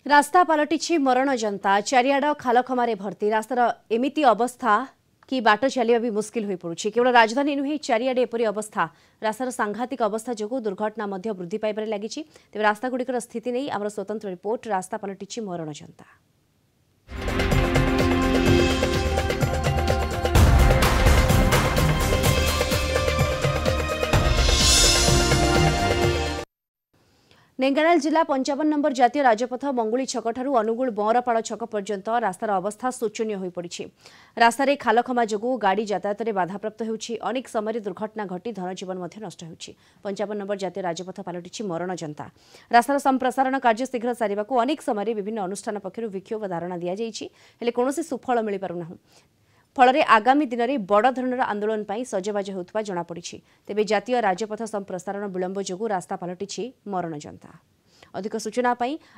रास्ता पलटि मरण जनता चारिआड खालखमारे भर्ती रास्तार एमिति अवस्था कि बाट चलिया भी मुस्किल हो पड़ुछि। केवल राजधानी नुहे चारिआडे एपरी अवस्था रास्तार सांघातिक अवस्था जो दुर्घटना वृद्धि पाइबार लगी। तेज रास्तागुड़िकर स्थिति नहीं आमर स्वतंत्र रिपोर्ट रास्ता पलटि मरण जनता। ढेंकानाल जिला 55 नंबर जातीय राजपथ मंगुली छक ठारू अनुगुल बंरपाड़ छक पर्यंत रास्तार अवस्था शोचनीय हो पड़ी। रास्तार खालखमा जो गाड़ी यातायात में बाधाप्राप्त होउछि। अनेक समय दुर्घटना घटी धनजीवन नष्ट होउछि। 55 नंबर जातीय राजपथ पलटि मरण जनता। रास्तार संप्रसारण कार्य शीघ्र सारिबा अनेक समय विभिन्न अनुष्ठान पक्षर विक्षोभ धारणा दि जाइए कौनसी सुफल मिल पारना। फल आगामी दिन में बड़ धरणर आंदोलन पर सजबाज होता जमापड़ी। तेज जातीय राजपथ संप्रसारण विलंब जो रास्ता पलटि मरण जनता। अधिक सूचना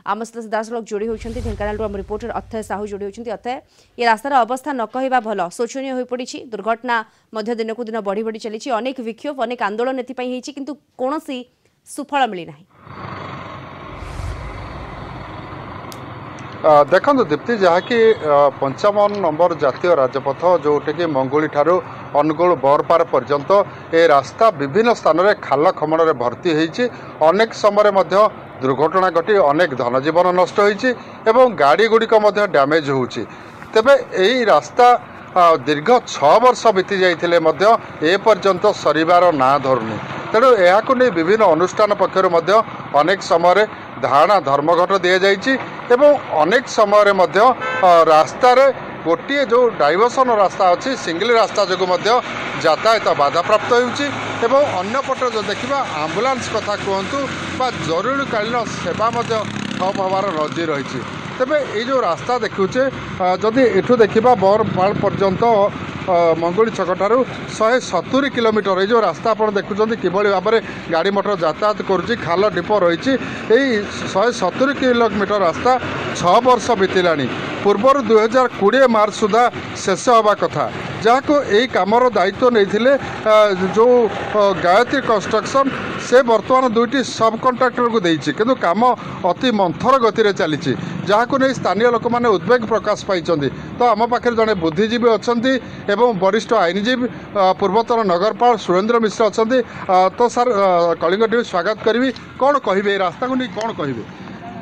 आम सहित सीधासलख जोड़ी होती ढेंकानाल आम रिपोर्टर अथय साहू जोड़ी होती। अथय ये रास्तार अवस्था न कहवा भल शोचनीय हो पड़ी। दुर्घटना दिन को दिन बढ़ी बढ़ी चली। अनेक विक्षोभ अनेक आंदोलन एपाई किंतु कौनसी सुफल मिलना। देखो दीप्ति जहाँकि 55 नंबर जातीय राजपथ जोटे कि मंगुली ठारू अनुगुल बरपार पर्यंत ए रास्ता विभिन्न स्थान में खाल खमण में भर्ती होती। अनेक समय दुर्घटना घटी अनेक धनजीवन नष्ट होती गाड़ी गुड़िक डैमेज होती। तेबे यही रास्ता दीर्घ 6 वर्ष बीती जाइए एपर्यंत सरिबार ना धरुनी। तेणु यह विभिन्न अनुष्ठान पक्षर अनेक समय धारणा धर्मघट दि जाइए। अनेक समय रास्तार गोटे जो डाइवर्सन रास्ता अच्छी सिंगल रास्ता जो यातायात बाधाप्राप्त होपटे जो देखा आम्बुलांस कथा कहतु जरूरीकालीन सेवा ठप हबार नजीर रही। तेबे ये जो रास्ता देखुचे जदि एठू देखा बरपाड़ पर्यंत मंगुली छक ठारू 170 किलोमीटर ये जो रास्ता आप देखुं कि भाव में गाड़ी मोटर यातायात करुच्ची खाल ढीप रही। 170 किलोमीटर रास्ता 6 वर्ष बीतला। पूर्वर 2020 मार्च सुधा शेष हवा कथा जहाँ यही कामर दायित्व नहीं जो गायत्री कंस्ट्रक्शन से बर्तमान 2टी सब कंट्राक्टर को देती किंतु काम अति मंथर गति में चली जहाँ को नहीं स्थानीय लोक मैंने उद्वेग प्रकाश पाई। तो आम पाखे जड़े बुद्धिजीवी अच्छा एवं वरिष्ठ आईनजीवी पूर्वतन नगरपाल सुरेंद्र मिश्र अच्छा। तो सर कलिंग टीवी स्वागत करी कौन कहे रास्ता को नहीं कौन कहे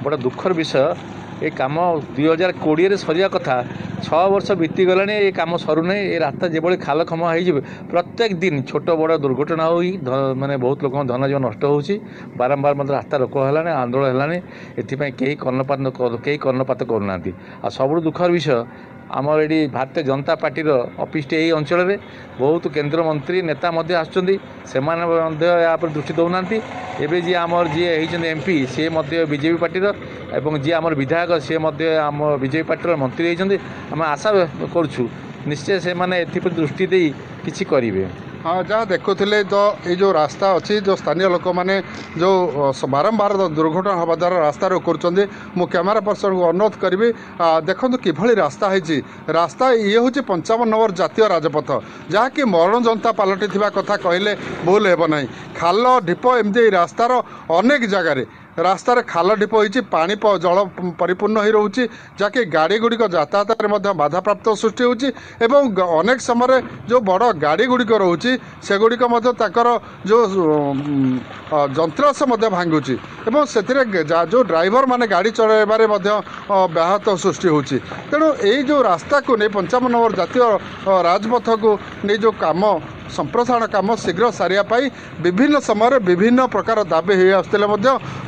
बड़ा दुखर विषय ये कम 2020 सरिया कथा 6 वर्ष बीती गला ये कम सरुना। ये रास्ता जो खाल खम हो प्रत्येक दिन छोट बड़ दुर्घटना हो माने बहुत लोक धनजीवन नष्ट हो बारंबार मतलब रास्ता रोक है आंदोलन है ये कई कर्णपात करना। सब दुखर विषय आमर ये भारतीय जनता पार्टी ऑफिस यही अंचल में बहुत केंद्र मंत्री नेता से दृष्टि दौना। एवं जी आमर जी एमपी सी बीजेपी पार्टी एवं जी आमर विधायक सी आम बीजेपी पार्टी मंत्री होती। आम आशा करुँ निश्चय से मैंने दृष्टि दे किसी करेंगे। हाँ जहाँ देखुले तो ये जो रास्ता अच्छी जो स्थानीय लोक मैंने जो बारंबार दुर्घटना हवा द्वारा रास्ता रोकुंट मु कैमेरा पर्सन को अनुरोध करी देखो किभली रास्ता है। रास्ता ये हूँ 55 नंबर जातीय राजपथ जहाँकि मरण जनता पलटि कथा कहले भूल हेब ना। खाल ढीप एमती रास्तार अनेक जगार रास्तार खाल ढीप होती पानी जल परिपूर्ण हो रोचे जहाँकि गाड़ी गुड़िक यातायात में बाधाप्राप्त सृष्टि होती। अनेक समय जो बड़ गाड़ी गुड़िक रोचे सेगुड़िक जो जंत्रांश भांगुची से जो ड्राइवर माने गाड़ी चलैबारे व्याहत सृष्टि होती। तेणु यही जो रास्ता को नहीं 55 नंबर जातीय राजपथ को नहीं जो काम संप्रसारण काम शीघ्र सारियापाई विभिन्न समय विभिन्न प्रकार दाबी हो आसुले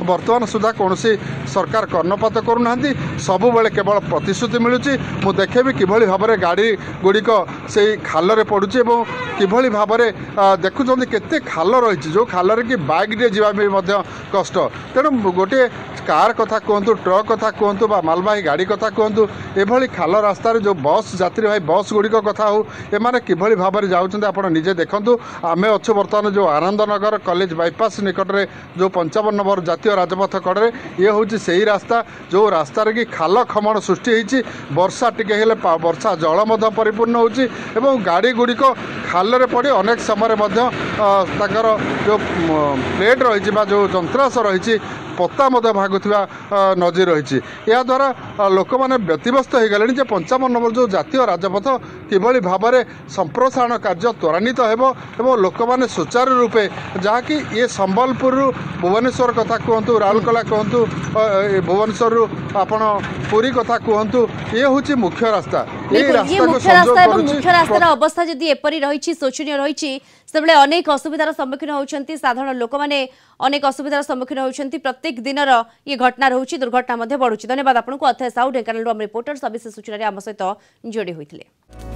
बर्तमान सुधा कौन सरकार कर्णपात करूना। सबु बेले केवल प्रतिश्रुति मिलूँ मु देखेबी किभली भाव में गाड़ी गुड़िक से खाल पड़ुची किभली भाव में देखुं केते खाल रही जो खाल कि बाइक टे जावाई कष्ट। तेणु गोटे कार कथा कहतु ट्रक कथा कहतु मालवाही गाड़ी कथा कहतु एभली खाल रास्तार जो बस यात्री भाई बस गुड़िक कथा हो एमाने किभली भाव में जाऊँच आप निजे देखु। आम अच्छु बर्तमान जो आनंदनगर कॉलेज बाईपास निकट में जो 55 नंबर जातीय राजपथ कड़े ये हूँ से ही रास्ता जो रास्तार कि खाल खमण सृष्टि होती वर्षा टिके हेले वर्षा जल परिपूर्ण होची गाड़ी गुड़िक खाल पड़ी अनेक समय जो प्लेट रही जो जंत्रांश रही ପତା ମଧ୍ୟ ଭାଗୁଥିବା ନଜିର ରହିଛି। ଏହାଦ୍ୱାରା ଲୋକମାନେ ବ୍ୟତିବ୍ୟସ୍ତ ହୋଇଗଲେଣି ଯେ 55 ନମ୍ବର ଯେଉଁ ଜାତୀୟ ରାଜପଥ କିଭଳି ଭାବରେ ସମ୍ପ୍ରସାରଣ କାର୍ଯ୍ୟ ତ୍ୱରାନ୍ୱିତ ହେବ ଏବଂ ଲୋକମାନେ ସୁଚାରୁ ରୂପେ ଯାହାକି ଇଏ ସମ୍ବଲପୁରରୁ ଭୁବନେଶ୍ୱର କଥା କୁହନ୍ତୁ, ରାଉରକେଲା କୁହନ୍ତୁ, ଭୁବନେଶ୍ୱରରୁ ଆପଣ ପୁରୀ କଥା କୁହନ୍ତୁ, ଇଏ ହେଉଛି ମୁଖ୍ୟ ରାସ୍ତା। मुख्य रास्तार अवस्था जदि एपरी रही शोचनीय रही से अनेक असुविधार सम्मुखीन होती साधारण लोक मैंने अनेक असुविधार सम्मुखीन होती प्रत्येक दिन ये घटना रोचे दुर्घटना बढ़ुची। धन्यवाद आपको अथय साहू ढेंकानाल रिपोर्टर सविशेष सूचना आम सहित जोड़ी होते।